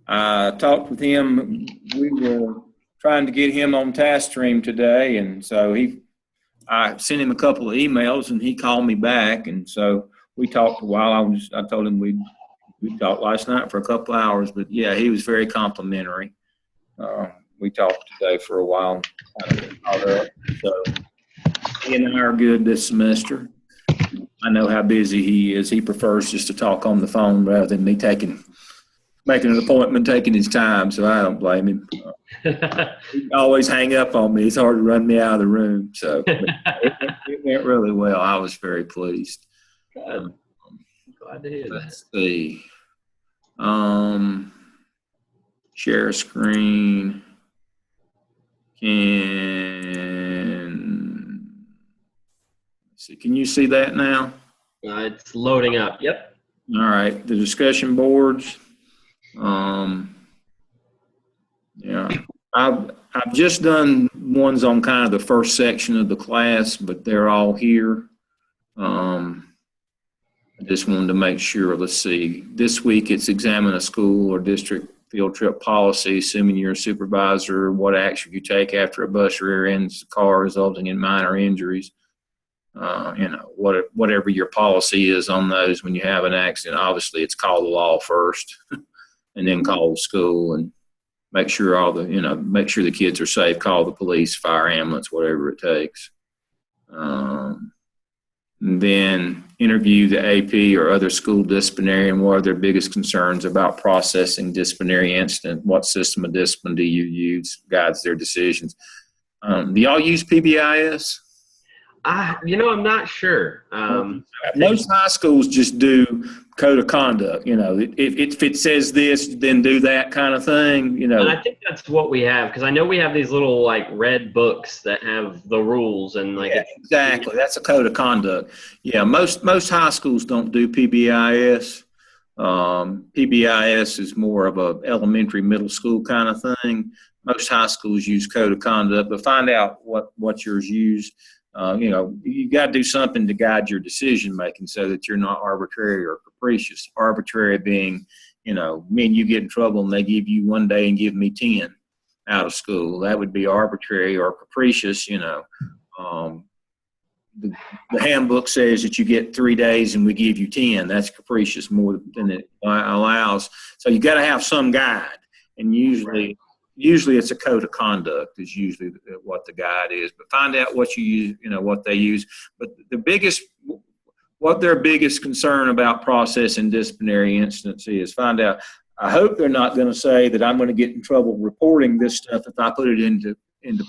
I talked with him. We were trying to get him on task stream today, and so I sent him a couple of emails, and he called me back, and so we talked a while. I told him we talked last night for a couple of hours, but yeah, he was very complimentary. Uh, we talked today for a while, kind of caught up. So he and I are good this semester. I know how busy he is. He prefers just to talk on the phone rather than me making an appointment, taking his time. So I don't blame him. He always hang up on me. It's hard to run me out of the room. So it went really well. I was very pleased. Good. Glad to hear that. Let's see. Share screen. Let's see. Can you see that now? It's loading up. Yep. All right. The discussion boards. Yeah. I've just done ones on kind of the first section of the class, but they're all here. I just wanted to make sure. Let's see. This week it's examine a school or district field trip policy, assuming you're a supervisor, what action you take after a bus rear-ends the car resulting in minor injuries. Whatever your policy is on those when you have an accident. Obviously, it's call the law first and then call the school and make sure make sure the kids are safe, call the police, fire, ambulance, whatever it takes. And then interview the AP or other school disciplinarian. What are their biggest concerns about processing disciplinary incident? What system of discipline do you use guides their decisions? Do y'all use PBIS? I'm not sure. Most high schools just do code of conduct. If it says this, then do that kind of thing. And I think that's what we have, because I know we have these little like red books that have the rules and like. Yeah, exactly. That's a code of conduct. Yeah, most high schools don't do PBIS. PBIS is more of a elementary, middle school kind of thing. Most high schools use code of conduct, but find out what yours use. You got to do something to guide your decision making so that you're not arbitrary or capricious. Arbitrary being, me and you get in trouble and they give you 1 day and give me 10 out of school. That would be arbitrary or capricious. The handbook says that you get 3 days and we give you 10. That's capricious more than it allows. So you got to have some guide, and usually it's a code of conduct is usually what the guide is, but find out what you use, what they use. But what their biggest concern about processing disciplinary incidents is, find out. I hope they're not going to say that I'm going to get in trouble reporting this stuff if I put it into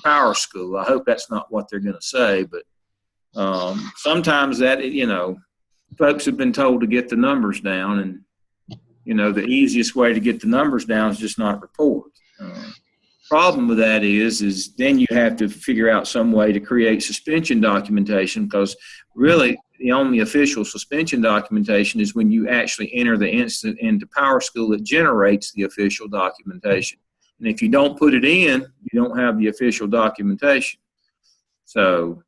Power School. I hope that's not what they're going to say, but sometimes that, folks have been told to get the numbers down, and, the easiest way to get the numbers down is just not report. Problem with that is then you have to figure out some way to create suspension documentation, because really the only official suspension documentation is when you actually enter the incident into Power School that generates the official documentation. And if you don't put it in, you don't have the official documentation. So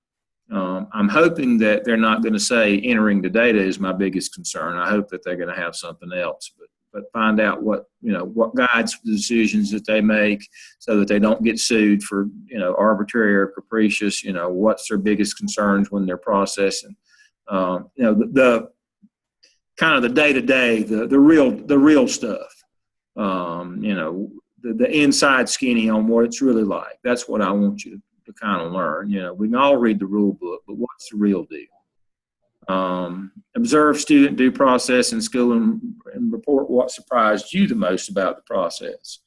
I'm hoping that they're not going to say entering the data is my biggest concern. I hope that they're going to have something else, but find out what guides the decisions that they make so that they don't get sued for, arbitrary or capricious, what's their biggest concerns when they're processing, the kind of the day-to-day, the real stuff, the inside skinny on what it's really like. That's what I want you to kind of learn. We can all read the rule book, but what's the real deal? Observe student due process in school and report what surprised you the most about the process.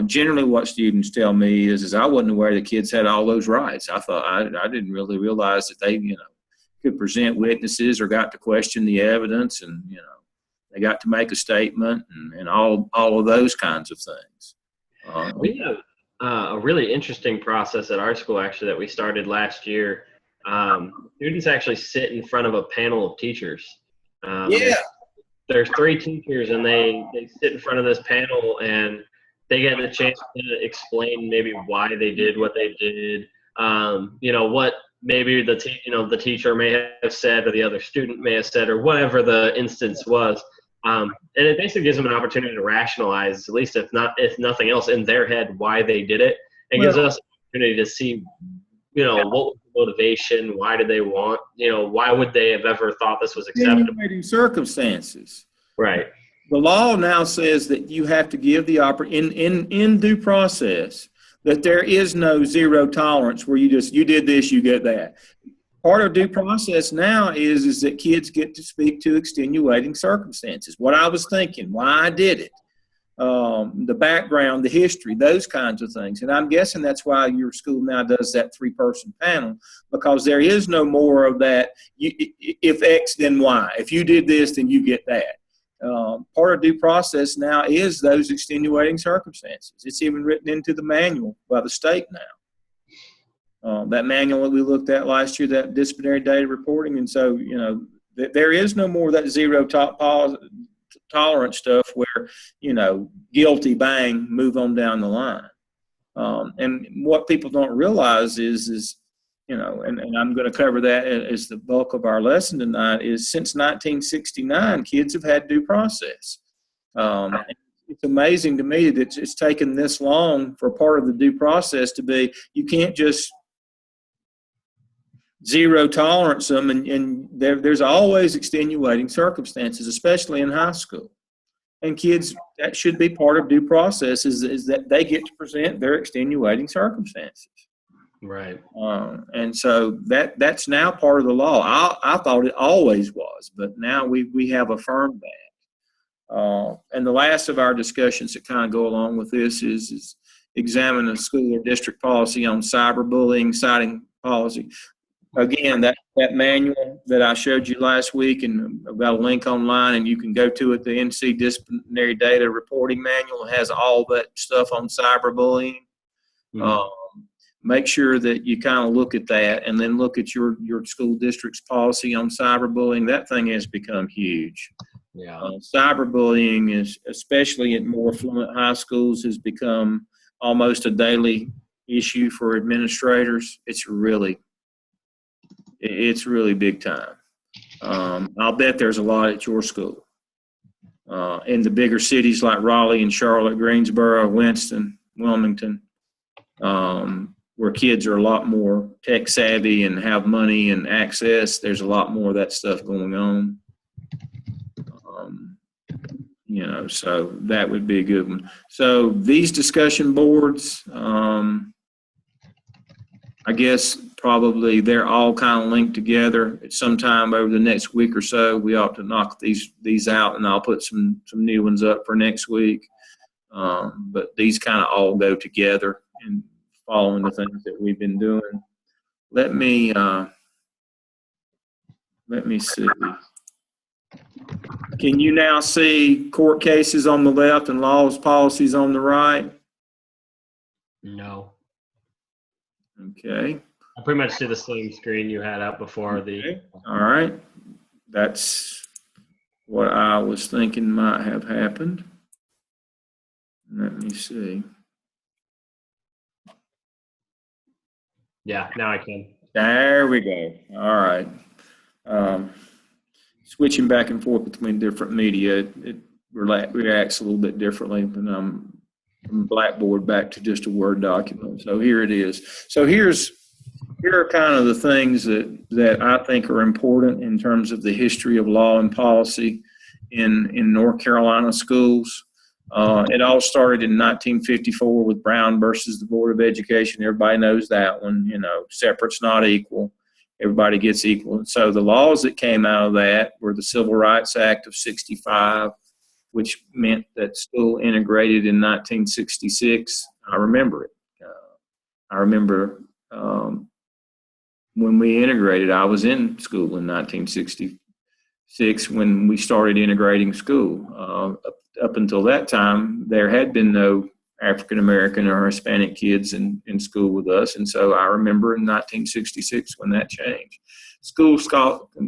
Generally what students tell me is I wasn't aware the kids had all those rights. I thought I didn't really realize that they, could present witnesses or got to question the evidence, and, they got to make a statement and all of those kinds of things. We have a really interesting process at our school, actually, that we started last year. Students actually sit in front of a panel of teachers. There's 3 teachers, and they sit in front of this panel, and they get the chance to explain maybe why they did what they did. What maybe the teacher may have said or the other student may have said, or whatever the instance was. And it basically gives them an opportunity to rationalize, at least if nothing else, in their head, why they did it. It gives us an opportunity to see, what was the motivation? Why did they want? Why would they have ever thought this was acceptable? Extenuating circumstances. Right. The law now says that you have to give the in due process, that there is no zero tolerance where you did this, you get that. Part of due process now is that kids get to speak to extenuating circumstances. What I was thinking, why I did it, the background, the history, those kinds of things. And I'm guessing that's why your school now does that 3-person panel, because there is no more of that, if X, then Y. If you did this, then you get that. Part of due process now is those extenuating circumstances. It's even written into the manual by the state now. That manual that we looked at last year, that disciplinary data reporting. And so, there is no more of that zero tolerance stuff where, guilty, bang, move on down the line. And what people don't realize is and I'm going to cover that as the bulk of our lesson tonight, is since 1969, kids have had due process. It's amazing to me that it's taken this long for part of the due process to be, you can't just zero tolerance them, and there's always extenuating circumstances, especially in high school. And kids, that should be part of due process, is that they get to present their extenuating circumstances. Right. And so that's now part of the law. I thought it always was, but now we have affirmed that. And the last of our discussions that kind of go along with this is examine a school or district policy on cyberbullying, citing policy. Again, that manual that I showed you last week, and I've got a link online, and you can go to it. The NC Disciplinary Data Reporting Manual has all that stuff on cyberbullying. Mm-hmm. Make sure that you kind of look at that, and then look at your school district's policy on cyberbullying. That thing has become huge. Yeah. Cyberbullying is, especially at more affluent high schools, has become almost a daily issue for administrators. It's really big time. I'll bet there's a lot at your school. In the bigger cities like Raleigh and Charlotte, Greensboro, Winston, Wilmington, where kids are a lot more tech savvy and have money and access, there's a lot more of that stuff going on. So that would be a good one. So these discussion boards, I guess probably they're all kind of linked together. At some time over the next week or so, we ought to knock these out, and I'll put some new ones up for next week. But these kind of all go together and following the things that we've been doing. Let me see. Can you now see court cases on the left and laws, policies on the right? No. Okay. I pretty much see the same screen you had up before. Okay. All right. That's what I was thinking might have happened. Let me see. Yeah, now I can. There we go. All right. Switching back and forth between different media, it reacts a little bit differently than from Blackboard back to just a Word document. So here it is. So here are kind of the things that I think are important in terms of the history of law and policy in North Carolina schools. It all started in 1954 with Brown versus the Board of Education. Everybody knows that one, separate's not equal. Everybody gets equal. And so the laws that came out of that were the Civil Rights Act of 65, which meant that school integrated in 1966. I remember it. I remember when we integrated, I was in school in 1966 when we started integrating school. Up until that time, there had been no African American or Hispanic kids in school with us. And so I remember in 1966 when that changed. School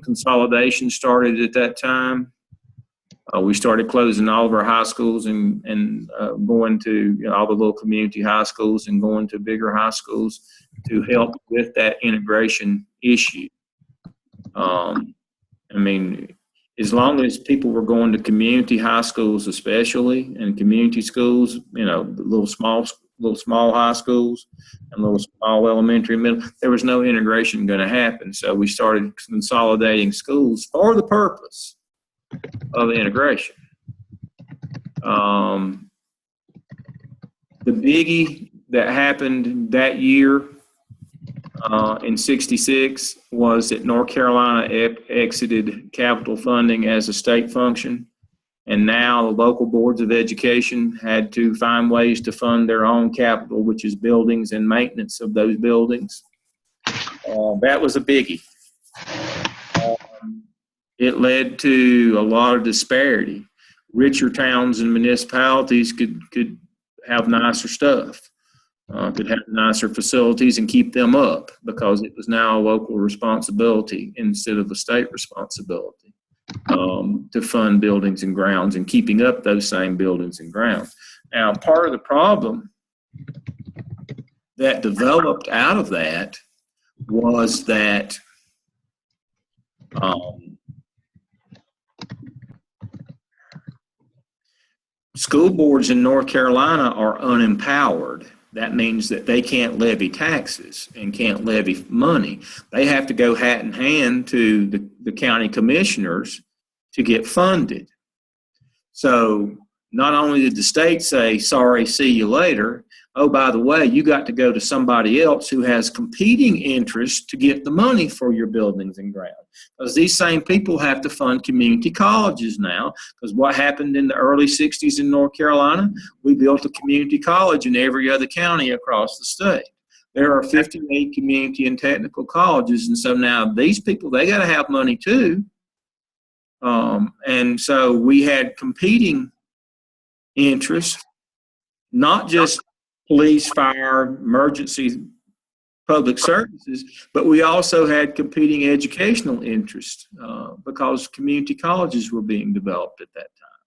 consolidation started at that time. We started closing all of our high schools and going to all the little community high schools and going to bigger high schools to help with that integration issue. as long as people were going to community high schools, especially, and community schools, the little small high schools and little small elementary, middle, there was no integration going to happen. So we started consolidating schools for the purpose of integration. The biggie that happened that year in '66 was that North Carolina exited capital funding as a state function, and now the local boards of education had to find ways to fund their own capital, which is buildings and maintenance of those buildings. That was a biggie. It led to a lot of disparity. Richer towns and municipalities could have nicer stuff. Could have nicer facilities and keep them up because it was now a local responsibility instead of a state responsibility to fund buildings and grounds and keeping up those same buildings and grounds. Now, part of the problem that developed out of that was that school boards in North Carolina are unempowered. That means that they can't levy taxes and can't levy money. They have to go hat in hand to the county commissioners to get funded. So not only did the state say, sorry, see you later, oh, by the way, you got to go to somebody else who has competing interests to get the money for your buildings and grounds. Because these same people have to fund community colleges now. Because what happened in the early 60s in North Carolina, we built a community college in every other county across the state. There are 58 community and technical colleges. And so now these people, they got to have money too. And so we had competing interests, not just police, fire, emergency, public services, but we also had competing educational interests because community colleges were being developed at that time.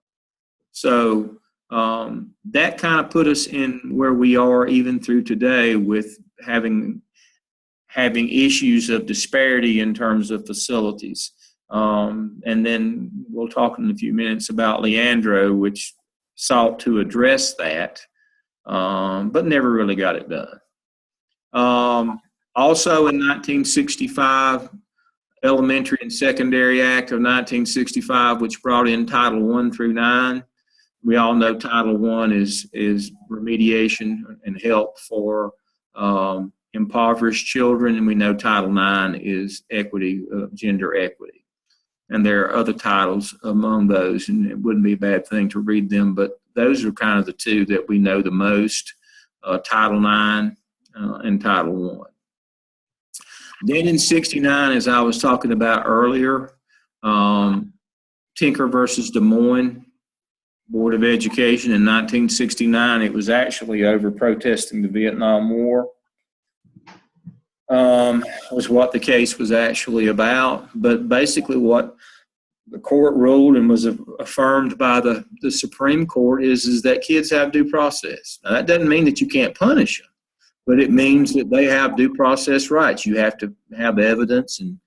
So that kind of put us in where we are even through today with having issues of disparity in terms of facilities. And then we'll talk in a few minutes about Leandro, which sought to address that, but never really got it done. Also in 1965, Elementary and Secondary Act of 1965, which brought in Title I through IX. We all know Title I is remediation and help for impoverished children, and we know Title IX is equity, gender equity. And there are other titles among those, and it wouldn't be a bad thing to read them, but those are kind of the two that we know the most, Title IX and Title I. Then in '69, as I was talking about earlier, Tinker versus Des Moines Board of Education in 1969, it was actually over protesting the Vietnam War. Was what the case was actually about. But basically what the court ruled and was affirmed by the Supreme Court is that kids have due process. Now, that doesn't mean that you can't punish them, but it means that they have due process rights. You have to have evidence, and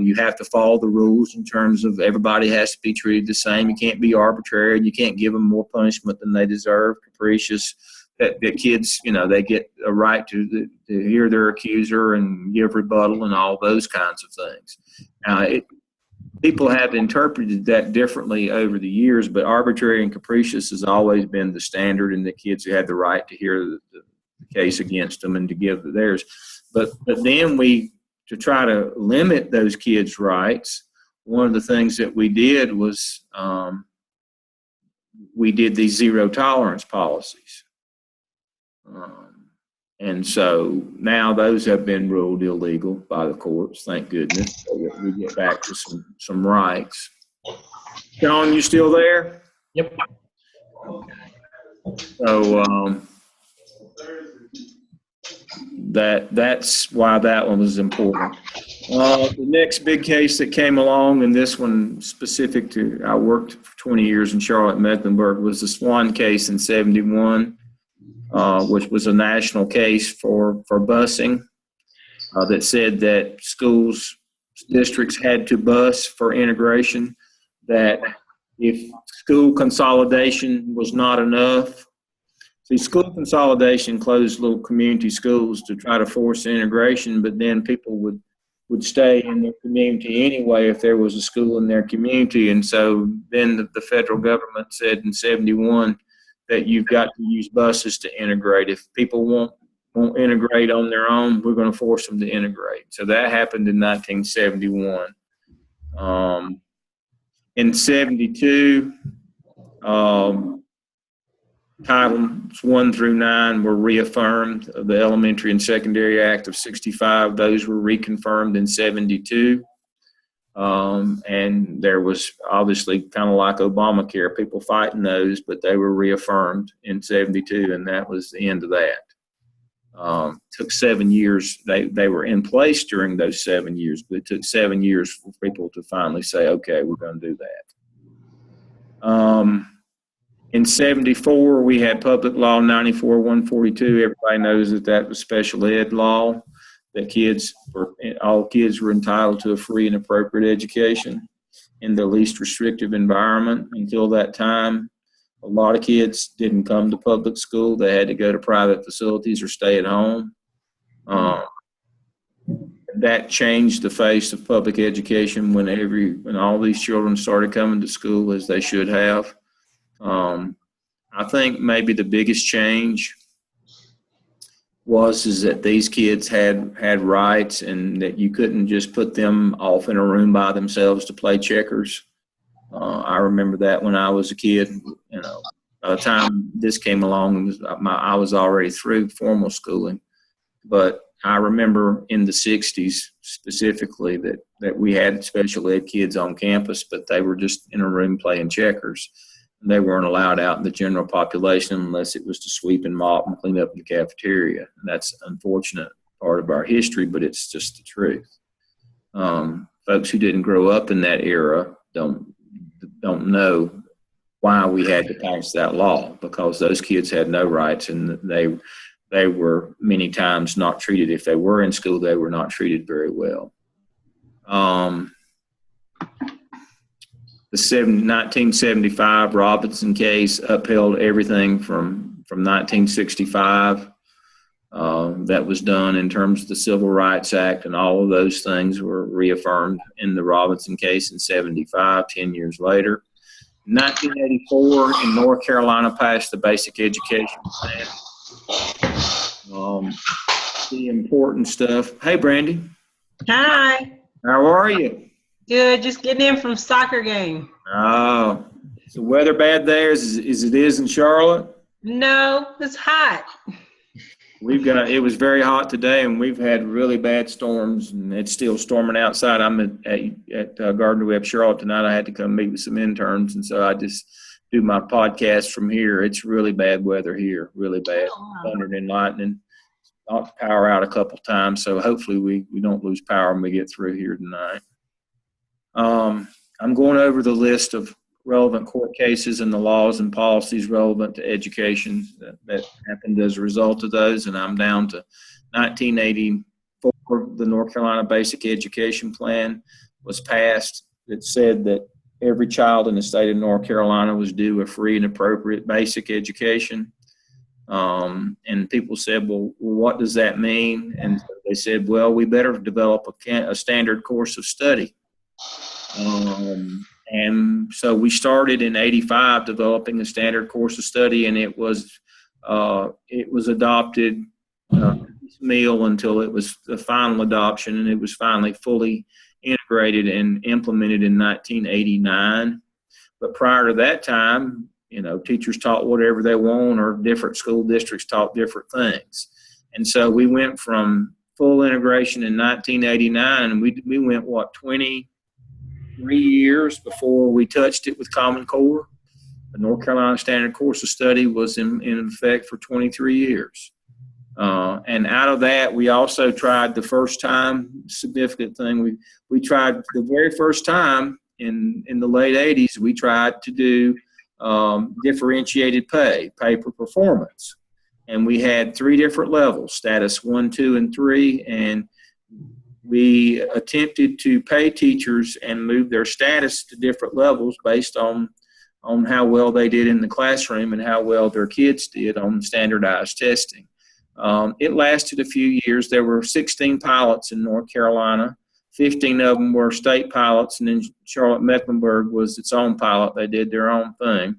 you have to follow the rules in terms of everybody has to be treated the same. You can't be arbitrary. You can't give them more punishment than they deserve, capricious. That kids, they get a right to hear their accuser and give rebuttal and all those kinds of things. Now, people have interpreted that differently over the years, but arbitrary and capricious has always been the standard, and the kids had the right to hear the case against them and to give theirs. But then to try to limit those kids' rights, one of the things that we did was we did these zero tolerance policies. And so now those have been ruled illegal by the courts, thank goodness, so that we get back to some rights. John, you still there? Yep. So that's why that one was important. The next big case that came along, and this one specific to, I worked for 20 years in Charlotte-Mecklenburg, was the Swan case in '71. Which was a national case for busing that said that districts had to bus for integration. that if school consolidation was not enough, see, school consolidation closed little community schools to try to force integration, but then people would stay in their community anyway if there was a school in their community. And so then the federal government said in 71 that you've got to use buses to integrate. If people won't integrate on their own, we're going to force them to integrate. So that happened in 1971. In 72, Titles 1 through 9 were reaffirmed of the Elementary and Secondary Act of 65. Those were reconfirmed in 72. And there was obviously kind of like Obamacare, people fighting those, but they were reaffirmed in 72, and that was the end of that. Took 7 years. They were in place during those 7 years, but it took 7 years for people to finally say, okay, we're going to do that. In 74, we had Public Law 94-142. Everybody knows that was special ed law, that all kids were entitled to a free and appropriate education in the least restrictive environment. Until that time, a lot of kids didn't come to public school. They had to go to private facilities or stay at home. That changed the face of public education when all these children started coming to school as they should have. I think maybe the biggest change is that these kids had rights, and that you couldn't just put them off in a room by themselves to play checkers. I remember that when I was a kid. By the time this came along, I was already through formal schooling. But I remember in the 60s specifically that we had special ed kids on campus, but they were just in a room playing checkers. They weren't allowed out in the general population unless it was to sweep and mop and clean up in the cafeteria. And that's an unfortunate part of our history, but it's just the truth. Folks who didn't grow up in that era don't know why we had to pass that law, because those kids had no rights, and they were many times not treated. If they were in school, they were not treated very well. The 1975 Robinson case upheld everything from 1965 that was done in terms of the Civil Rights Act, and all of those things were reaffirmed in the Robinson case in 75, 10 years later. In 1984, in North Carolina, passed the Basic Education Plan. The important stuff. Hey, Brandy. Hi. How are you? Good. Just getting in from soccer game. Oh, is the weather bad there as it is in Charlotte? No, it's hot. It was very hot today, and we've had really bad storms, and it's still storming outside. I'm at Gardner Webb Charlotte tonight. I had to come meet with some interns, and so I just do my podcast from here. It's really bad weather here, really bad. Thunder and lightning. Knocked power out a couple times, so hopefully we don't lose power when we get through here tonight. I'm going over the list of relevant court cases and the laws and policies relevant to education that happened as a result of those, and I'm down to 1984. The North Carolina Basic Education Plan was passed. It said that every child in the state of North Carolina was due a free and appropriate basic education. And people said, well, what does that mean? And they said, well, we better develop a standard course of study. And so we started in 85 developing a standard course of study, and it was adopted piecemeal until it was the final adoption, and it was finally fully integrated and implemented in 1989. But prior to that time, teachers taught whatever they want, or different school districts taught different things. And so we went from full integration in 1989, and we went, 23 years before we touched it with Common Core. The North Carolina Standard Course of Study was in effect for 23 years. And out of that, we also tried the first time, significant thing, we tried the very first time in the late 80s, we tried to do differentiated pay per performance. And we had 3 different levels, status 1, 2, and 3. And we attempted to pay teachers and move their status to different levels based on how well they did in the classroom and how well their kids did on standardized testing. It lasted a few years. There were 16 pilots in North Carolina. 15 of them were state pilots, and then Charlotte-Mecklenburg was its own pilot. They did their own thing.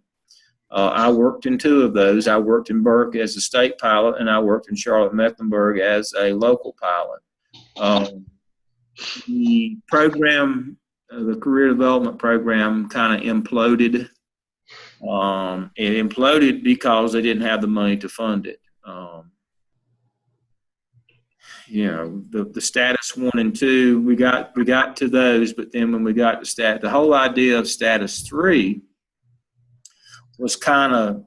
I worked in 2 of those. I worked in Burke as a state pilot, and I worked in Charlotte-Mecklenburg as a local pilot. The program, the career development program, kind of imploded. It imploded because they didn't have the money to fund it. The status 1 and 2, we got to those, but then when we got to the whole idea of status 3 was kind of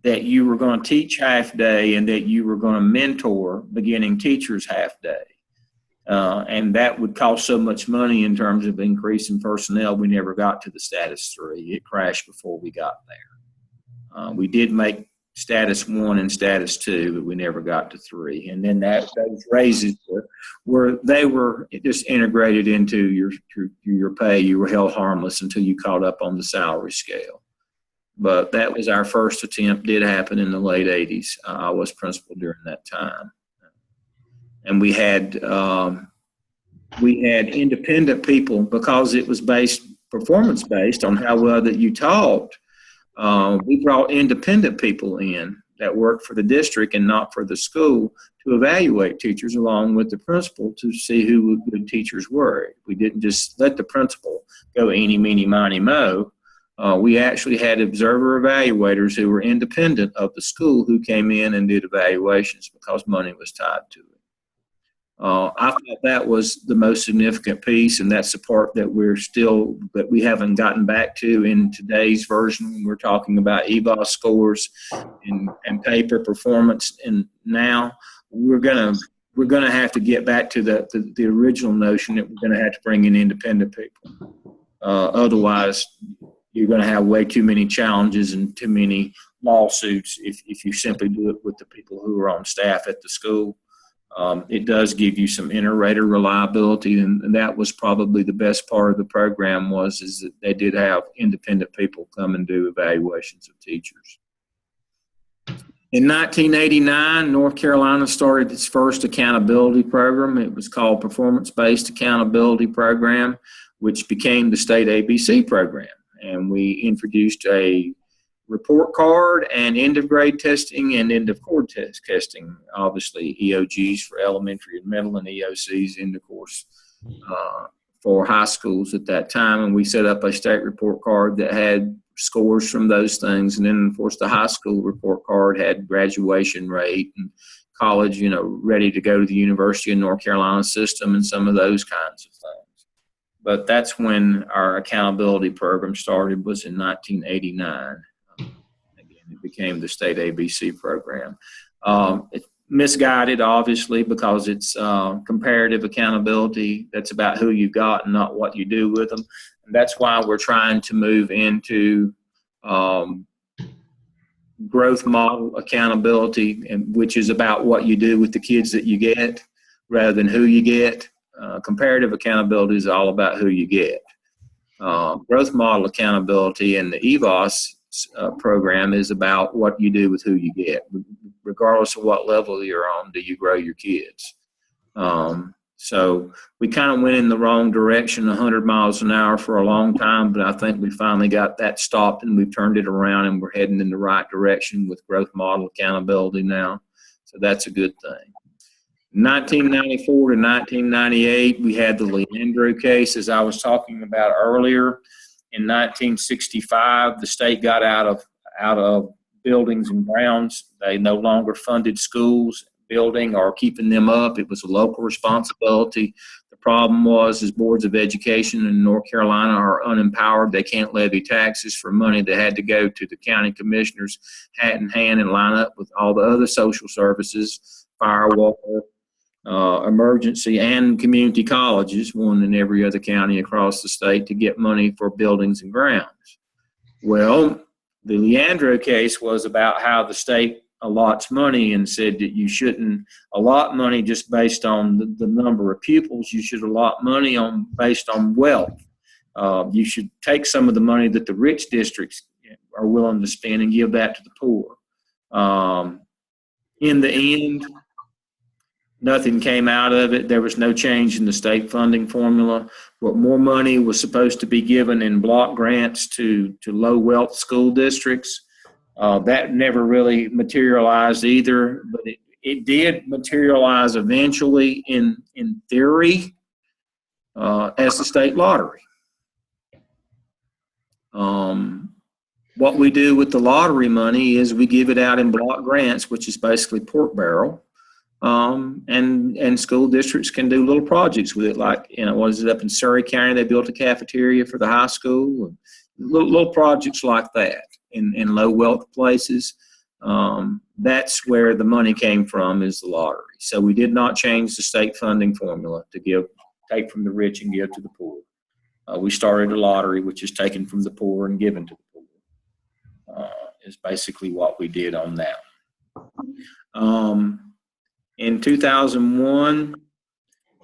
that you were going to teach half day and that you were going to mentor beginning teachers half day. And that would cost so much money in terms of increasing personnel, we never got to the status 3. It crashed before we got there. We did make status 1 and status 2, but we never got to 3. And then those raises were just integrated into your pay. You were held harmless until you caught up on the salary scale. But that was our first attempt. Did happen in the late 80s. I was principal during that time. And we had independent people because it was performance based on how well that you taught. We brought independent people in that worked for the district and not for the school to evaluate teachers along with the principal to see who good teachers were. We didn't just let the principal go eeny, meeny, miny, mo. We actually had observer evaluators who were independent of the school who came in and did evaluations because money was tied to it. I thought that was the most significant piece, and that's the part that we haven't gotten back to in today's version when we're talking about EVOS scores and paper performance. And now we're gonna have to get back to the original notion that we're gonna have to bring in independent people. Otherwise, you're going to have way too many challenges and too many lawsuits if you simply do it with the people who are on staff at the school. It does give you some inter-rater reliability, and that was probably the best part of the program is that they did have independent people come and do evaluations of teachers. In 1989, North Carolina started its first accountability program. It was called Performance-Based Accountability Program, which became the state ABC program. And we introduced a report card and end-of-grade testing and end-of-course testing, obviously EOGs for elementary and middle and EOCs end-of-course for high schools at that time. And we set up a state report card that had scores from those things. And then, of course, the high school report card had graduation rate and college, ready to go to the University of North Carolina system and some of those kinds of things. But that's when our accountability program started, was in 1989. Again, it became the state ABC program. It's misguided, obviously, because it's comparative accountability. That's about who you got and not what you do with them. And that's why we're trying to move into growth model accountability, which is about what you do with the kids that you get rather than who you get. Comparative accountability is all about who you get. Growth model accountability and the EVOS program is about what you do with who you get. Regardless of what level you're on, do you grow your kids? So we kind of went in the wrong direction, 100 miles an hour for a long time, but I think we finally got that stopped and we've turned it around and we're heading in the right direction with growth model accountability now. So that's a good thing. 1994 to 1998, we had the Leandro case, as I was talking about earlier. In 1965, the state got out of buildings and grounds. They no longer funded schools, building, or keeping them up. It was a local responsibility. The problem was boards of education in North Carolina are unempowered. They can't levy taxes for money. They had to go to the county commissioners hat in hand and line up with all the other social services, fire, water, emergency, and community colleges, one in every other county across the state, to get money for buildings and grounds. Well, the Leandro case was about how the state allots money and said that you shouldn't allot money just based on the number of pupils. You should allot money based on wealth. You should take some of the money that the rich districts are willing to spend and give that to the poor. In the end, nothing came out of it. There was no change in the state funding formula. But more money was supposed to be given in block grants to low wealth school districts. That never really materialized either, but it did materialize eventually in theory as the state lottery. What we do with the lottery money is we give it out in block grants, which is basically pork barrel. And school districts can do little projects with it, like, was it up in Surrey County? They built a cafeteria for the high school. Little projects like that in low wealth places. That's where the money came from, is the lottery. So we did not change the state funding formula to take from the rich and give to the poor. We started a lottery, which is taken from the poor and given to the poor. Is basically what we did on that. In 2001,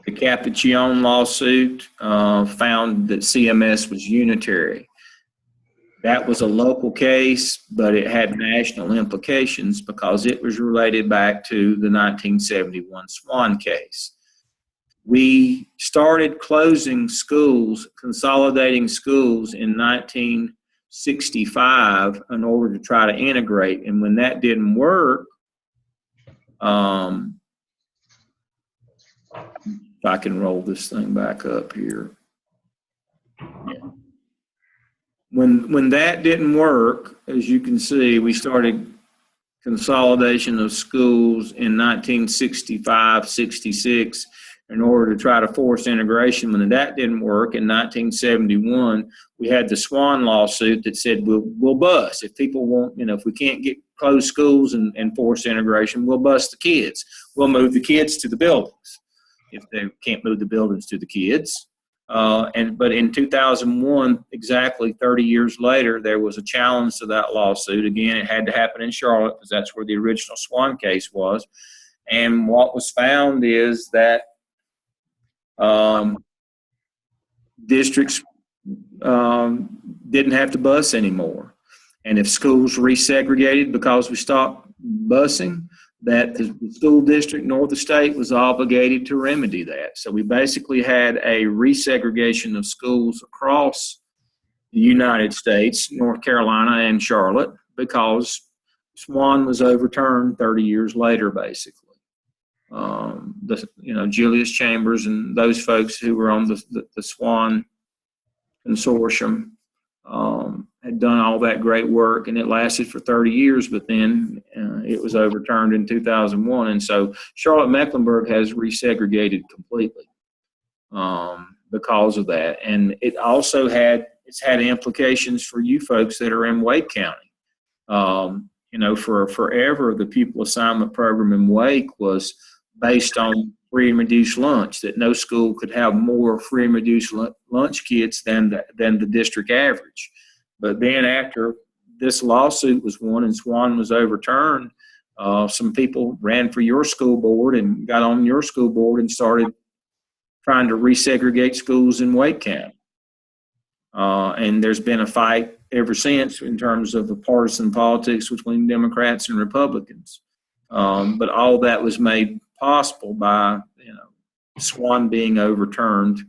the Capuchon lawsuit found that CMS was unitary. That was a local case, but it had national implications because it was related back to the 1971 Swan case. We started closing schools, consolidating schools in 1965 in order to try to integrate. And when that didn't work, if I can roll this thing back up here. Yeah. When that didn't work, as you can see, we started consolidation of schools in 1965, 66 in order to try to force integration. When that didn't work in 1971, we had the Swan lawsuit that said we'll bus. If people won't, if we can't get closed schools and force integration, we'll bus the kids. We'll move the kids to the buildings if they can't move the buildings to the kids. But in 2001, exactly 30 years later, there was a challenge to that lawsuit. Again, it had to happen in Charlotte because that's where the original Swan case was. And what was found is that districts didn't have to bus anymore. And if schools resegregated because we stopped busing, that the school district nor the state was obligated to remedy that. So we basically had a resegregation of schools across the United States, North Carolina and Charlotte, because Swan was overturned 30 years later, basically. Julius Chambers and those folks who were on the Swan consortium had done all that great work, and it lasted for 30 years, but then it was overturned in 2001. And so Charlotte-Mecklenburg has resegregated completely because of that. And it also had implications for you folks that are in Wake County. For forever, the pupil assignment program in Wake was based on free and reduced lunch, that no school could have more free and reduced lunch kids than the district average. But then after this lawsuit was won and Swan was overturned, some people ran for your school board and got on your school board and started trying to resegregate schools in Wake County. And there's been a fight ever since in terms of the partisan politics between Democrats and Republicans. But all that was made possible by Swan being overturned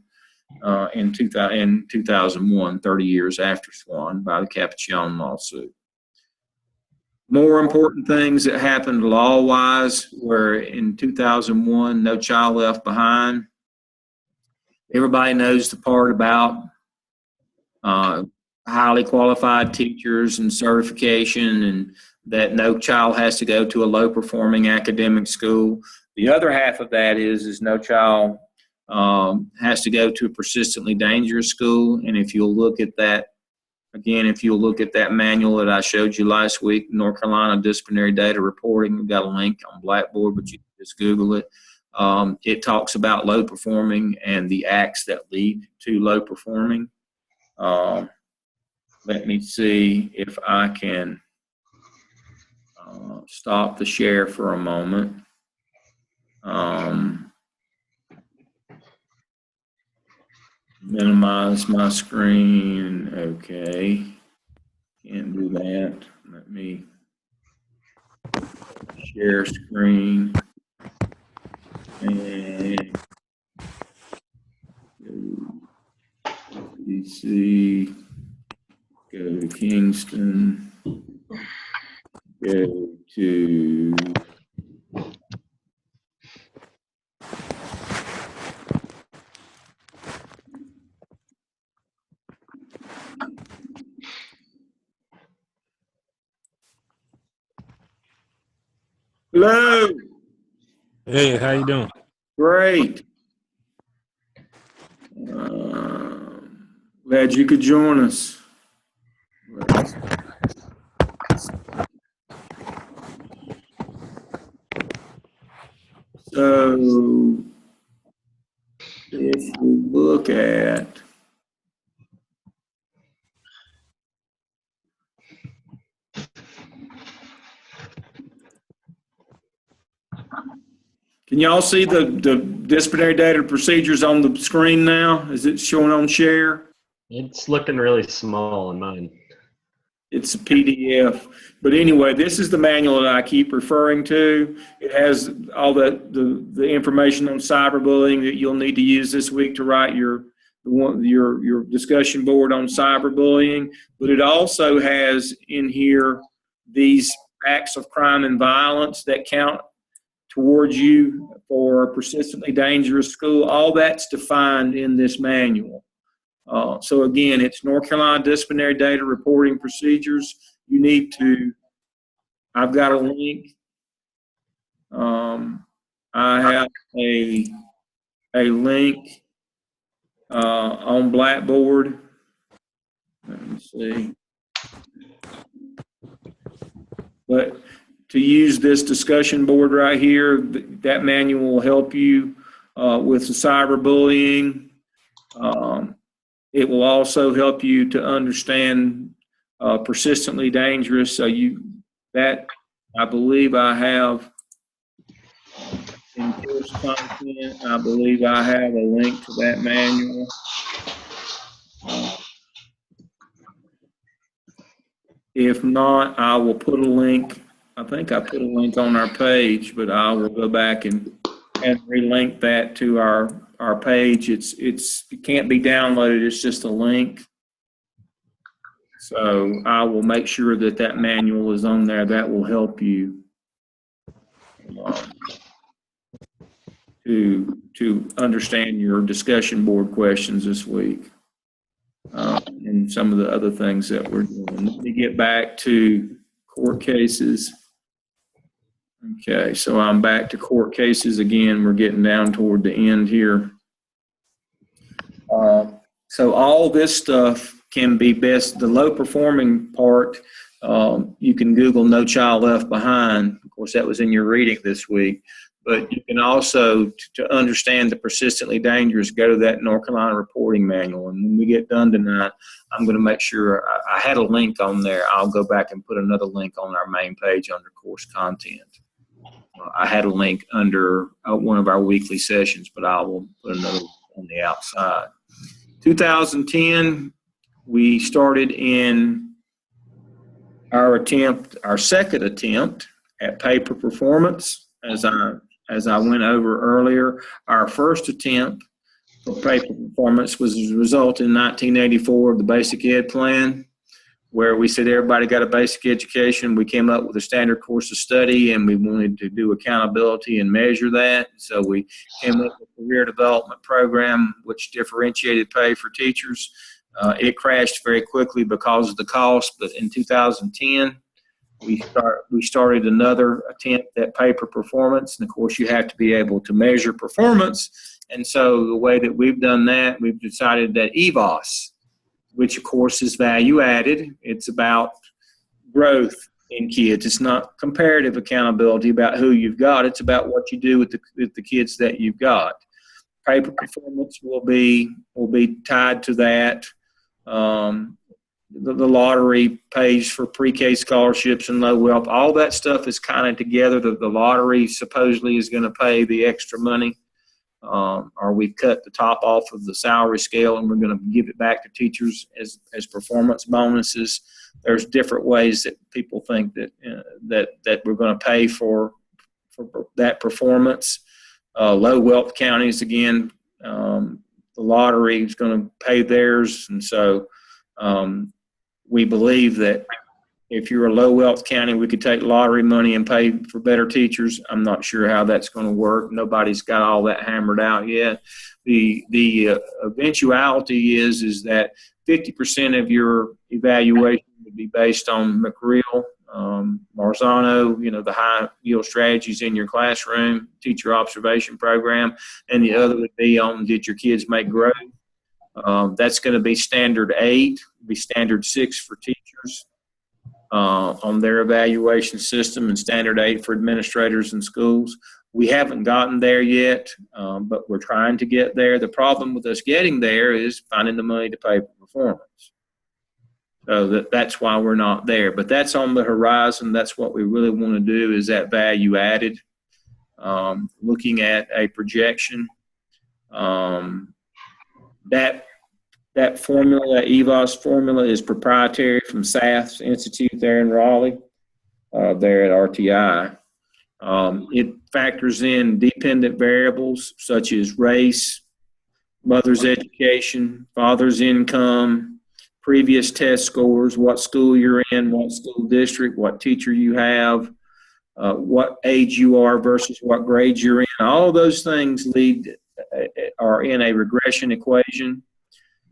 in 2001, 30 years after Swan, by the Capuchon lawsuit. More important things that happened law-wise were in 2001, No Child Left Behind. Everybody knows the part about highly qualified teachers and certification, and that no child has to go to a low-performing academic school. The other half of that is no child has to go to a persistently dangerous school. And if you'll look at that, again, if you'll look at that manual that I showed you last week, North Carolina Disciplinary Data Reporting, we've got a link on Blackboard, but you can just Google it. It talks about low performing and the acts that lead to low performing. Let me see if I can stop the share for a moment. Minimize my screen. Okay. Can't do that. Let me share screen. And go to DC. Go to Kingston. Go to hello. Hey, how you doing? Great. Glad you could join us. So, if we look at can y'all see the disciplinary data procedures on the screen now? Is it showing on share? It's looking really small in mine. It's a PDF. But anyway, this is the manual that I keep referring to. It has all the information on cyberbullying that you'll need to use this week to write your discussion board on cyberbullying. But it also has in here these acts of crime and violence that count towards you for a persistently dangerous school. All that's defined in this manual. So again, it's North Carolina Disciplinary Data Reporting Procedures. You need to, I've got a link. I have a link on Blackboard. Let me see. But to use this discussion board right here, that manual will help you with the cyberbullying. It will also help you to understand persistently dangerous. So that I believe I have in course content. I believe I have a link to that manual. If not, I will put a link. I think I put a link on our page, but I will go back and relink that to our page. It can't be downloaded. It's just a link. So I will make sure that manual is on there. That will help you to understand your discussion board questions this week and some of the other things that we're doing. Let me get back to court cases. Okay, so I'm back to court cases again. We're getting down toward the end here. So all this stuff can be best. The low performing part, you can Google No Child Left Behind. Of course, that was in your reading this week. But you can also, to understand the persistently dangerous, go to that North Carolina reporting manual. And when we get done tonight, I'm going to make sure I had a link on there. I'll go back and put another link on our main page under course content. I had a link under one of our weekly sessions, but I will put another on the outside. 2010, we started in our second attempt at paper performance, as I went over earlier. Our first attempt for paper performance was as a result in 1984 of the Basic Ed Plan, where we said everybody got a basic education. We came up with a standard course of study, and we wanted to do accountability and measure that. So we came up with a career development program, which differentiated pay for teachers. It crashed very quickly because of the cost, but in 2010, we started another attempt at paper performance. And of course, you have to be able to measure performance. And so the way that we've done that, we've decided that EVOS, which of course is value added. It's about growth in kids. It's not comparative accountability about who you've got. It's about what you do with the kids that you've got. Paper performance will be tied to that. the lottery pays for pre-K scholarships and low wealth. All that stuff is kind of together. The lottery supposedly is going to pay the extra money. Or we've cut the top off of the salary scale and we're going to give it back to teachers as performance bonuses. There's different ways that people think that that we're going to pay for that performance. Low wealth counties, again, the lottery is going to pay theirs, and so we believe that if you're a low wealth county, we could take lottery money and pay for better teachers. I'm not sure how that's going to work. Nobody's got all that hammered out yet. The eventuality is that 50% of your evaluation would be based on McReal, Marzano, the high yield strategies in your classroom, teacher observation program, and the other would be on did your kids make growth. That's going to be standard 8, be standard 6 for teachers. On their evaluation system, and standard 8 for administrators and schools. We haven't gotten there yet, but we're trying to get there. The problem with us getting there is finding the money to pay for performance. So that's why we're not there. But that's on the horizon. That's what we really want to do, is that value added, looking at a projection. That formula, that EVOS formula, is proprietary from Saf's Institute there in Raleigh, there at RTI. It factors in dependent variables such as race, mother's education, father's income, previous test scores, what school you're in, what school district, what teacher you have, what age you are versus what grade you're in. All those things are in a regression equation.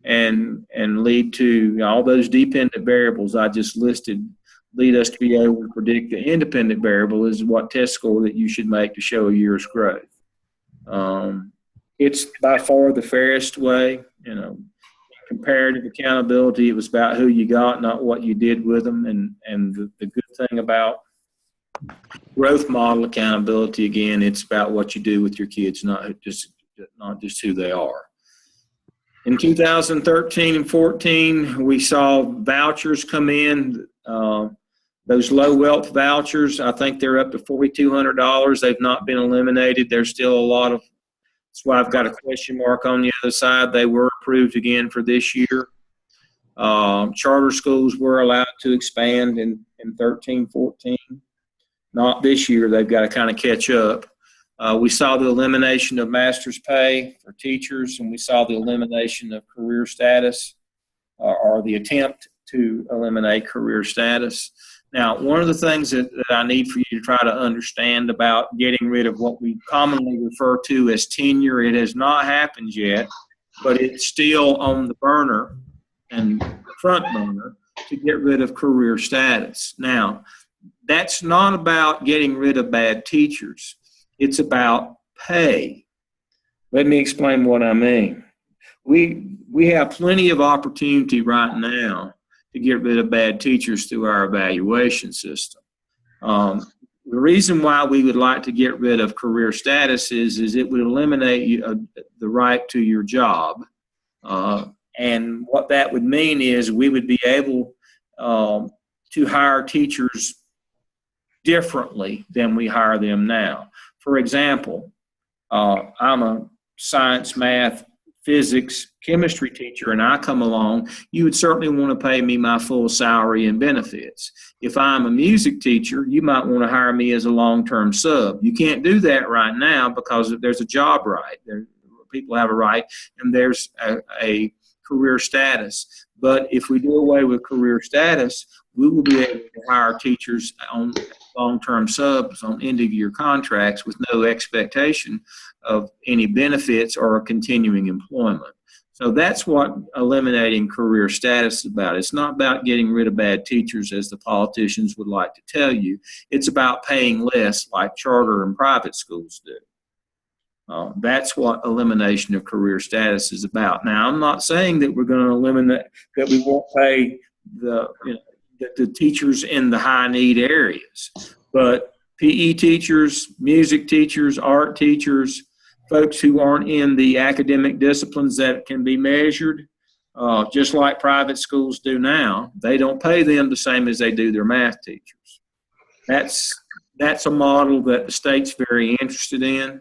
And lead to all those dependent variables I just listed lead us to be able to predict the independent variable is what test score that you should make to show a year's growth. It's by far the fairest way. Comparative accountability, it was about who you got, not what you did with them. And the good thing about growth model accountability, again, it's about what you do with your kids, not just who they are. In 2013 and 14, we saw vouchers come in. Those low wealth vouchers, I think they're up to $4,200. They've not been eliminated. There's still a lot of, that's why I've got a question mark on the other side. They were approved again for this year. Charter schools were allowed to expand in 13, 14. Not this year. They've got to kind of catch up. We saw the elimination of master's pay for teachers, and we saw the elimination of career status, or the attempt to eliminate career status. Now, one of the things that I need for you to try to understand about getting rid of what we commonly refer to as tenure, it has not happened yet, but it's still on the burner and front burner to get rid of career status. Now, that's not about getting rid of bad teachers. It's about pay. Let me explain what I mean. We have plenty of opportunity right now to get rid of bad teachers through our evaluation system. The reason why we would like to get rid of career status is it would eliminate the right to your job. And what that would mean is we would be able to hire teachers differently than we hire them now. For example, I'm a science, math, physics, chemistry teacher, and I come along, you would certainly want to pay me my full salary and benefits. If I'm a music teacher, you might want to hire me as a long-term sub. You can't do that right now because there's a job right. People have a right, and there's a career status. But if we do away with career status, we will be able to hire teachers on long-term subs on end-of-year contracts with no expectation of any benefits or continuing employment. So that's what eliminating career status is about. It's not about getting rid of bad teachers, as the politicians would like to tell you. It's about paying less like charter and private schools do. That's what elimination of career status is about. Now, I'm not saying that we're going to eliminate, that we won't pay the teachers in the high need areas, but PE teachers, music teachers, art teachers, folks who aren't in the academic disciplines that can be measured, just like private schools do now. They don't pay them the same as they do their math teachers. That's a model that the state's very interested in.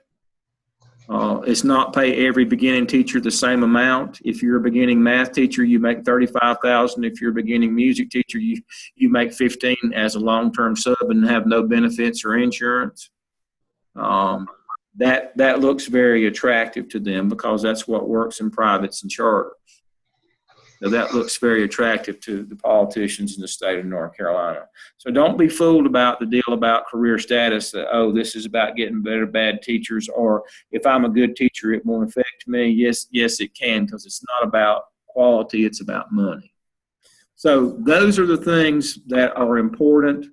It's not pay every beginning teacher the same amount. If you're a beginning math teacher, you make $35,000. If you're a beginning music teacher, you make $15,000 as a long-term sub and have no benefits or insurance. That looks very attractive to them because that's what works in privates and charters. So that looks very attractive to the politicians in the state of North Carolina. So don't be fooled about the deal about career status that, oh, this is about getting better bad teachers, or if I'm a good teacher, it won't affect me. Yes, it can, because it's not about quality, it's about money. So those are the things that are important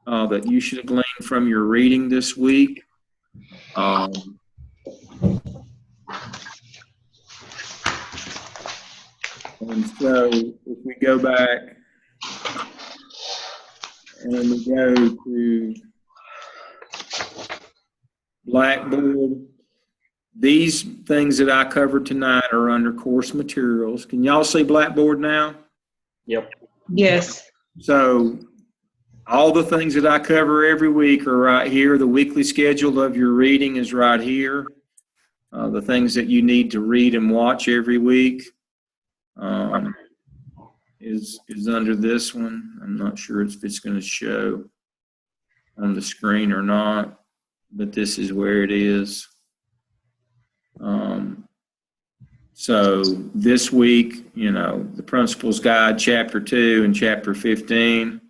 that you should glean from your reading this week. And so if we go back and we go to Blackboard, these things that I covered tonight are under course materials. Can y'all see Blackboard now? Yep. Yes. So all the things that I cover every week are right here. The weekly schedule of your reading is right here. The things that you need to read and watch every week is under this one. I'm not sure if it's going to show on the screen or not, but this is where it is. So this week, the Principal's Guide, Chapter 2 and Chapter 15.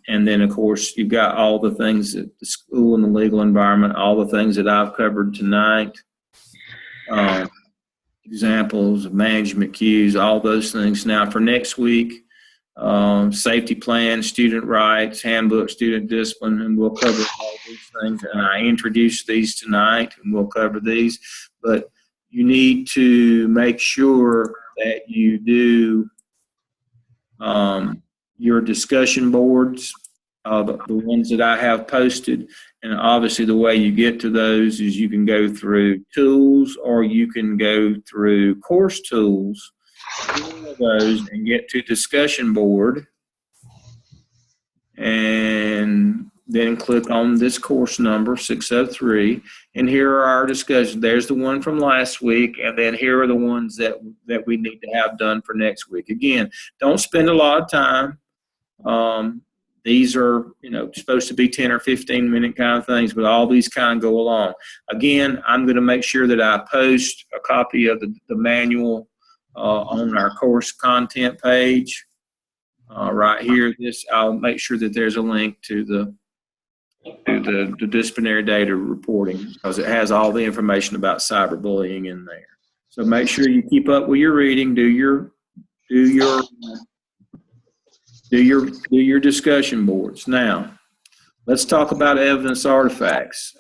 And then, of course, you've got all the things that the school and the legal environment, all the things that I've covered tonight. Examples of management cues, all those things. Now for next week, safety plan, student rights, handbook, student discipline, and we'll cover all these things. And I introduced these tonight, and we'll cover these. But you need to make sure that you do your discussion boards, the ones that I have posted. And obviously the way you get to those is you can go through tools, or you can go through course tools, one of those, and get to discussion board, and then click on this course number 603, and here are our discussions. There's the one from last week, and then here are the ones that we need to have done for next week. Again, don't spend a lot of time. These are, supposed to be 10 or 15 minute kind of things, but all these kind of go along. Again, I'm going to make sure that I post a copy of the manual on our course content page right here. I'll make sure that there's a link to the disciplinary data reporting, because it has all the information about cyberbullying in there. So make sure you keep up with your reading, do your discussion boards. Now, let's talk about evidence artifacts.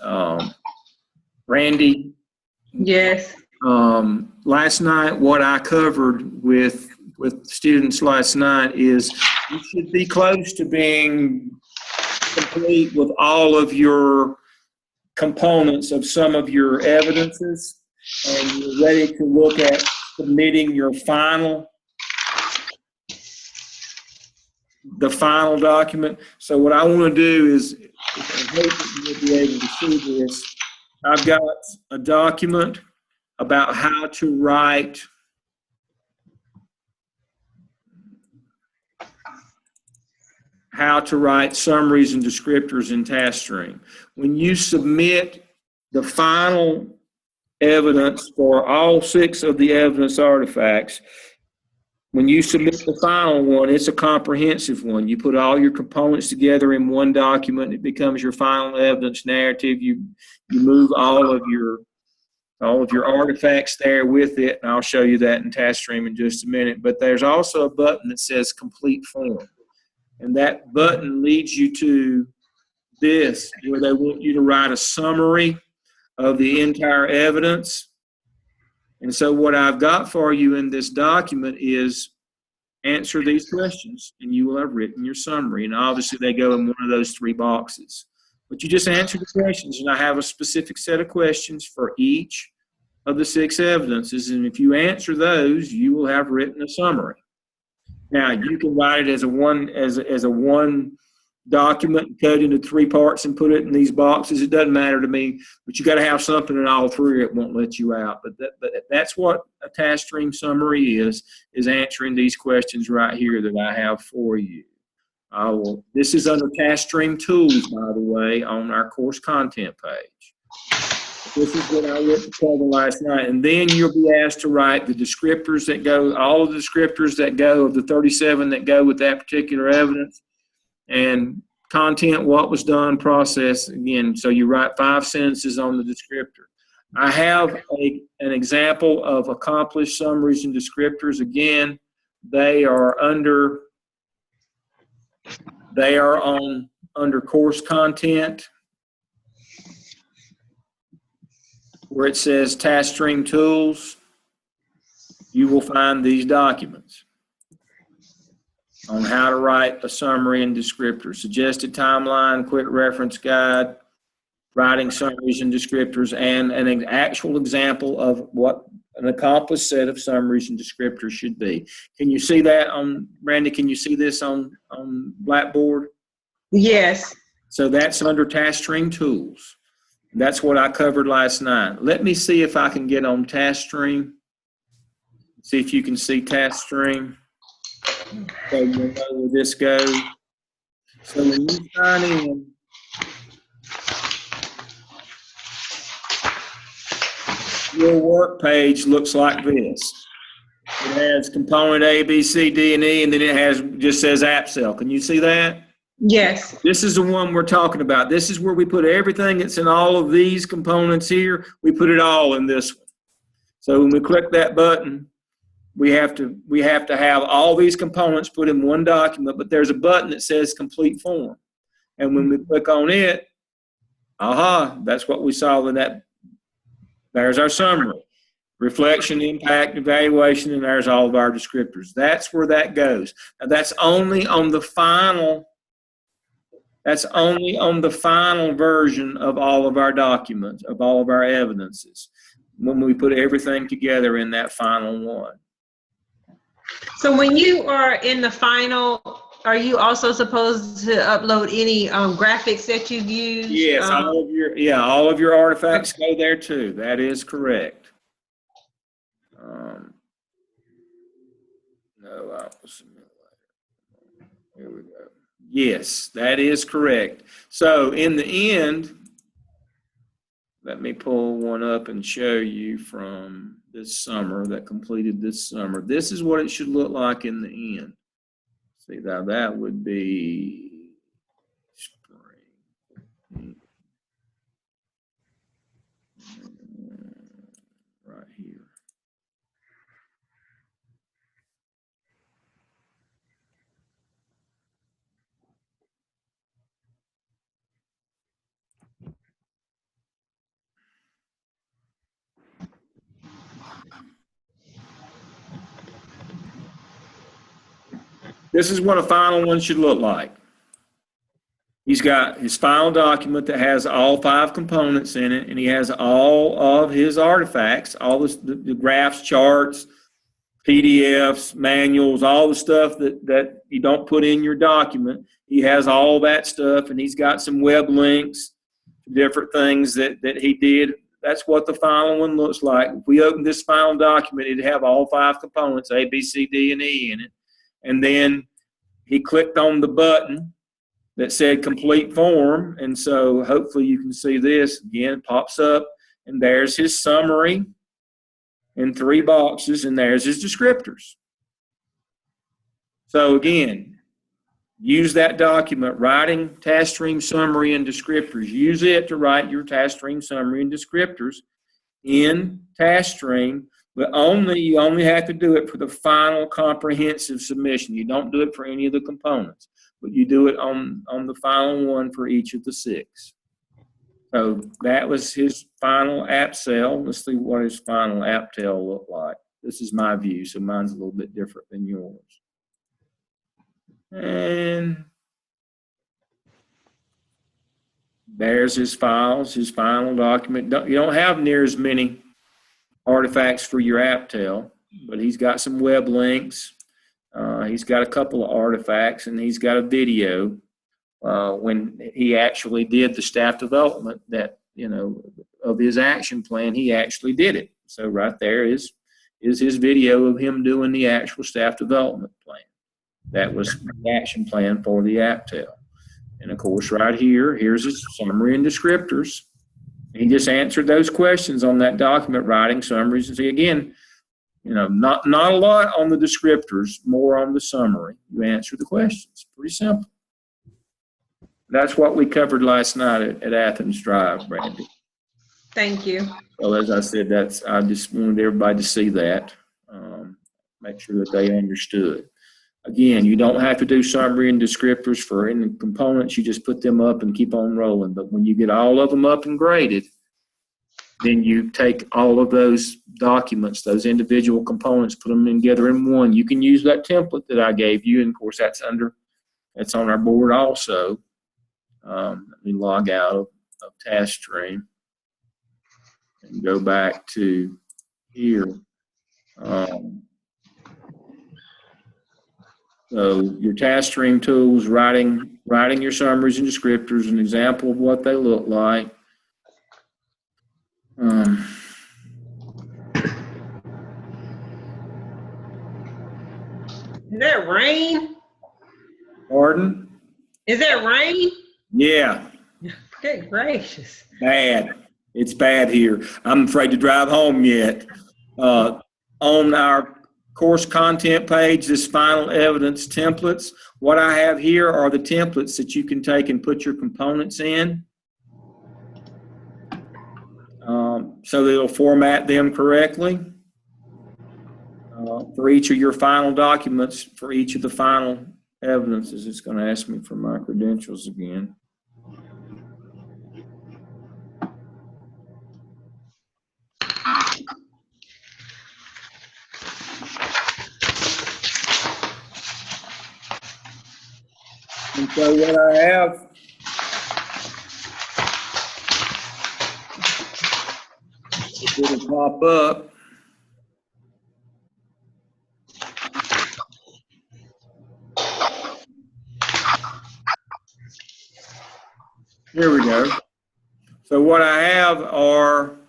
Randy? Yes. Last night, what I covered with students last night is you should be close to being complete with all of your components of some of your evidences, and you're ready to look at submitting your final document. So what I want to do is, I hope that you'll be able to see this. I've got a document about how to write summaries and descriptors in TaskStream. When you submit the final evidence for all 6 of the evidence artifacts, when you submit the final one, it's a comprehensive one. You put all your components together in one document. It becomes your final evidence narrative. You move all of your artifacts there with it, and I'll show you that in TaskStream in just a minute. But there's also a button that says Complete Form, and that button leads you to this, where they want you to write a summary of the entire evidence. And so what I've got for you in this document is answer these questions, and you will have written your summary. And obviously they go in one of those 3 boxes. But you just answer the questions, and I have a specific set of questions for each of the 6 evidences, and if you answer those, you will have written a summary. Now, you can write it as a one document, cut into 3 parts, and put it in these boxes. It doesn't matter to me, but you got to have something in all 3, or it won't let you out. But that's what a task stream summary is answering these questions right here that I have for you. This is under task stream tools, by the way, on our course content page. This is what I wrote to cover last night. And then you'll be asked to write the descriptors that go, all of the descriptors that go, of the 37 that go with that particular evidence, and content, what was done, process, again. So you write 5 sentences on the descriptor. I have an example of accomplished summaries and descriptors. Again, they are under course content, where it says task stream tools. You will find these documents on how to write a summary and descriptor, suggested timeline, quick reference guide, writing summaries and descriptors, and an actual example of what an accomplished set of summaries and descriptors should be. Can you see that Randy, can you see this on Blackboard? Yes. So that's under task stream tools. That's what I covered last night. Let me see if I can get on task stream. See if you can see task stream. So you'll know where this goes. So when you sign in, your work page looks like this. It has component A, B, C, D, and E, and then it just says app cell. Can you see that? Yes. This is the one we're talking about. This is where we put everything that's in all of these components here. We put it all in this one. So when we click that button, we have to have all these components put in one document, but there's a button that says complete form. And when we click on it, that's what we saw in that. There's our summary, reflection, impact, evaluation, and there's all of our descriptors. That's where that goes. Now that's only on the final version of all of our documents, of all of our evidences, when we put everything together in that final one. So when you are in the final, are you also supposed to upload any graphics that you've used? Yes, all of your artifacts go there too. That is correct. No, I will submit later. Here we go. Yes, that is correct. So in the end, let me pull one up and show you from this summer that completed this summer. This is what it should look like in the end. See, now that would be spring. Right here. This is what a final one should look like. He's got his final document that has all 5 components in it, and he has all of his artifacts, all the graphs, charts, PDFs, manuals, all the stuff that you don't put in your document. He has all that stuff, and he's got some web links, different things that he did. That's what the final one looks like. If we open this final document, it'd have all 5 components, A, B, C, D, and E in it. And then he clicked on the button that said complete form. And so hopefully you can see this again, pops up, and there's his summary in 3 boxes, and there's his descriptors. So again, use that document, writing task stream summary and descriptors. Use it to write your task stream summary and descriptors in task stream, but you only have to do it for the final comprehensive submission. You don't do it for any of the components, but you do it on the final one for each of the 6. So that was his final app cell. Let's see what his final app tail looked like. This is my view, so mine's a little bit different than yours. And there's his files, his final document. You don't have near as many artifacts for your apptel, but he's got some web links. He's got a couple of artifacts, and he's got a video when he actually did the staff development that, of his action plan. He actually did it. So right there is his video of him doing the actual staff development plan. That was the action plan for the apptel. And of course, right here's his summary and descriptors. He just answered those questions on that document, writing summaries. And see, again, not a lot on the descriptors, more on the summary. You answer the questions. Pretty simple. That's what we covered last night at Athens Drive, Brandy. Thank you. Well, as I said, I just wanted everybody to see that, make sure that they understood. Again, you don't have to do summary and descriptors for any components. You just put them up and keep on rolling. But when you get all of them up and graded, then you take all of those documents, those individual components, put them together in one. You can use that template that I gave you, and of course that's on our board also. Let me log out of task stream and go back to here. So your task stream tools, writing your summaries and descriptors, an example of what they look like. Is that rain? Pardon? Is that rain? Yeah. Good gracious. Bad. It's bad here. I'm afraid to drive home yet. On our course content page, this final evidence templates, what I have here are the templates that you can take and put your components in. So that it'll format them correctly. For each of your final documents, for each of the final evidences, it's going to ask me for my credentials again. And so what I have, it'll pop up. Here we go. So what I have are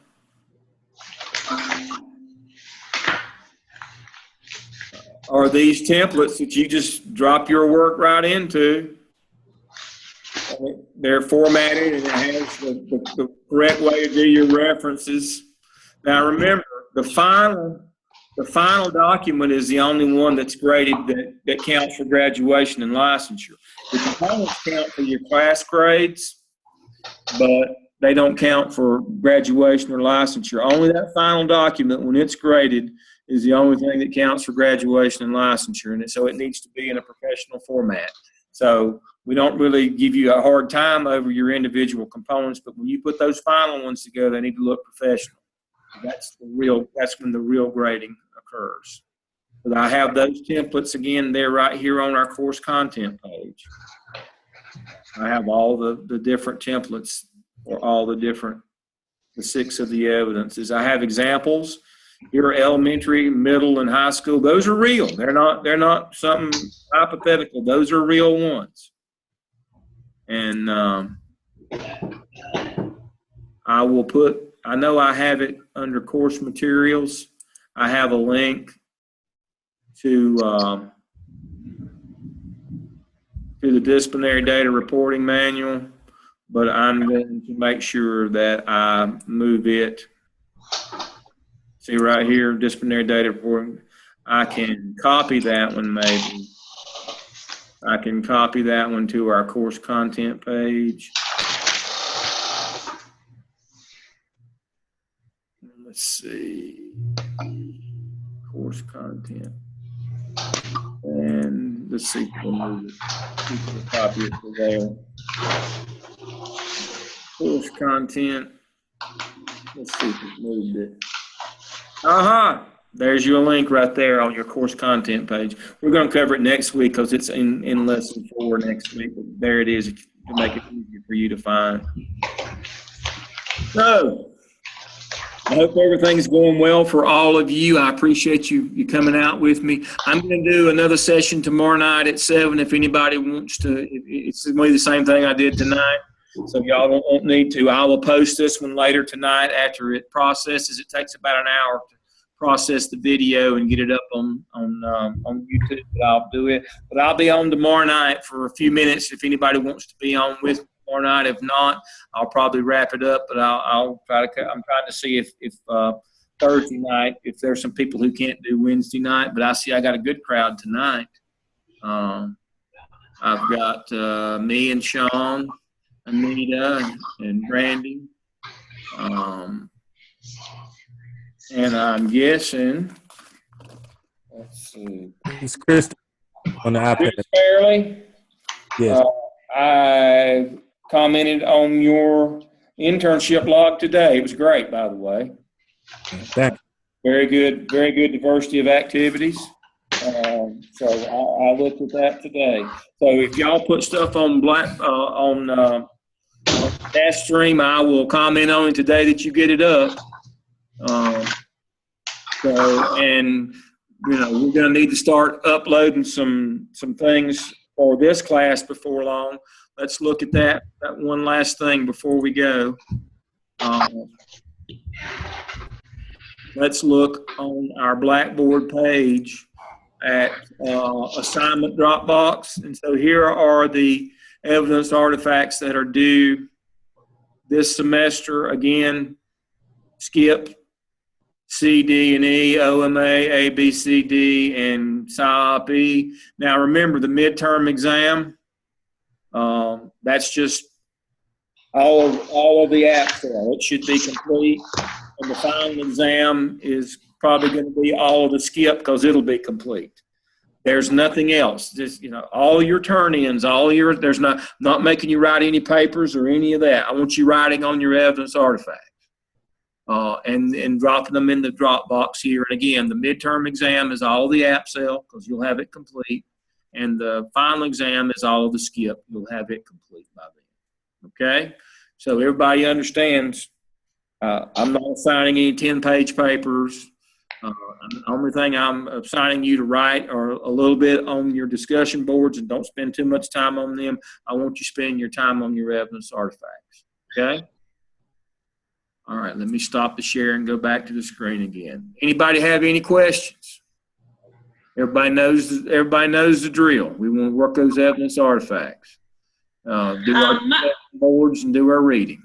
these templates that you just drop your work right into. They're formatted and it has the correct way to do your references. Now remember, the final document is the only one that's graded that counts for graduation and licensure. The components count for your class grades, but they don't count for graduation or licensure. Only that final document, when it's graded, is the only thing that counts for graduation and licensure, and so it needs to be in a professional format. So we don't really give you a hard time over your individual components, but when you put those final ones together, they need to look professional. That's when the real grading occurs. But I have those templates again. They're right here on our course content page. I have all the different templates for all the 6 of the evidences. I have examples. Here are elementary, middle, and high school. Those are real. They're not something hypothetical. Those are real ones. And I know I have it under course materials. I have a link to the disciplinary data reporting manual, but I'm going to make sure that I move it. See right here, disciplinary data reporting. I can copy that one maybe. I can copy that one to our course content page. Let's see, course content. And let's see if we'll move it. We'll copy it to there. Course content. Let's see if it moved it. There's your link right there on your course content page. We're going to cover it next week because it's in lesson 4 next week. But there it is to make it easier for you to find. So I hope everything's going well for all of you. I appreciate you coming out with me. I'm going to do another session tomorrow night at 7 if anybody wants to. It's going to be the same thing I did tonight, so y'all won't need to. I will post this one later tonight after it processes. It takes about an hour to process the video and get it up on YouTube, but I'll do it. But I'll be on tomorrow night for a few minutes if anybody wants to be on with me tomorrow night. If not, I'll probably wrap it up, but I'll try to. I'm trying to see if Thursday night, if there's some people who can't do Wednesday night, but I see I got a good crowd tonight. I've got me and Sean, Anita, and Brandy. And I'm guessing, let's see. It's Chris on the iPad. Chris Fairley. Yes. I commented on your internship log today. It was great, by the way. Thank you. Very good diversity of activities. So I looked at that today. So if y'all put stuff on that stream, I will comment on it today that you get it up. And we're going to need to start uploading some things for this class before long. Let's look at that one last thing before we go. Let's look on our Blackboard page at assignment Dropbox. And so here are the evidence artifacts that are due this semester. Again, skip, C, D, and E, OMA, A, B, C, D, and PSYOP. Now remember the midterm exam, that's just all of the APSEL. It should be complete. And the final exam is probably going to be all of the skip because it'll be complete. There's nothing else. Just, all your turn-ins, there's not making you write any papers or any of that. I want you writing on your evidence artifacts. And dropping them in the Dropbox here. And again, the midterm exam is all the APSEL because you'll have it complete. And the final exam is all of the skip. You'll have it complete by then. Okay? So everybody understands I'm not assigning any 10-page papers. The only thing I'm assigning you to write are a little bit on your discussion boards, and don't spend too much time on them. I want you spending your time on your evidence artifacts. Okay? All right, let me stop the share and go back to the screen again. Anybody have any questions? Everybody knows the drill. We want to work those evidence artifacts. Do our boards and do our reading.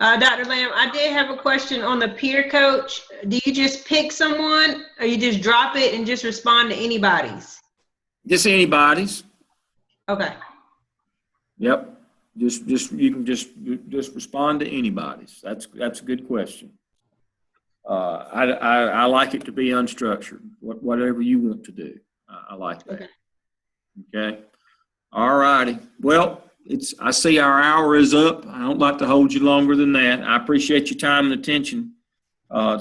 Dr. Lamb, I did have a question on the peer coach. Do you just pick someone or you just drop it and just respond to anybody's? Just anybody's. Okay. Yep. You can just respond to anybody's. That's a good question. I like it to be unstructured. Whatever you want to do, I like that. Okay. All righty. Well, I see our hour is up. I don't like to hold you longer than that. I appreciate your time and attention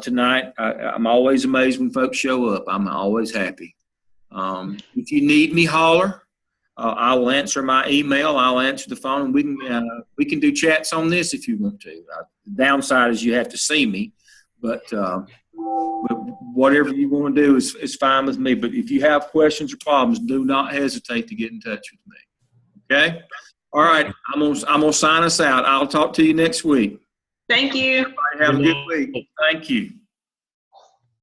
tonight. I'm always amazed when folks show up. I'm always happy. If you need me, holler. I will answer my email. I'll answer the phone. We can do chats on this if you want to. The downside is you have to see me, but whatever you want to do is fine with me. But if you have questions or problems, do not hesitate to get in touch with me. Okay. All right. I'm gonna sign us out. I'll talk to you next week. Thank you. Everybody have a good week. Thank you.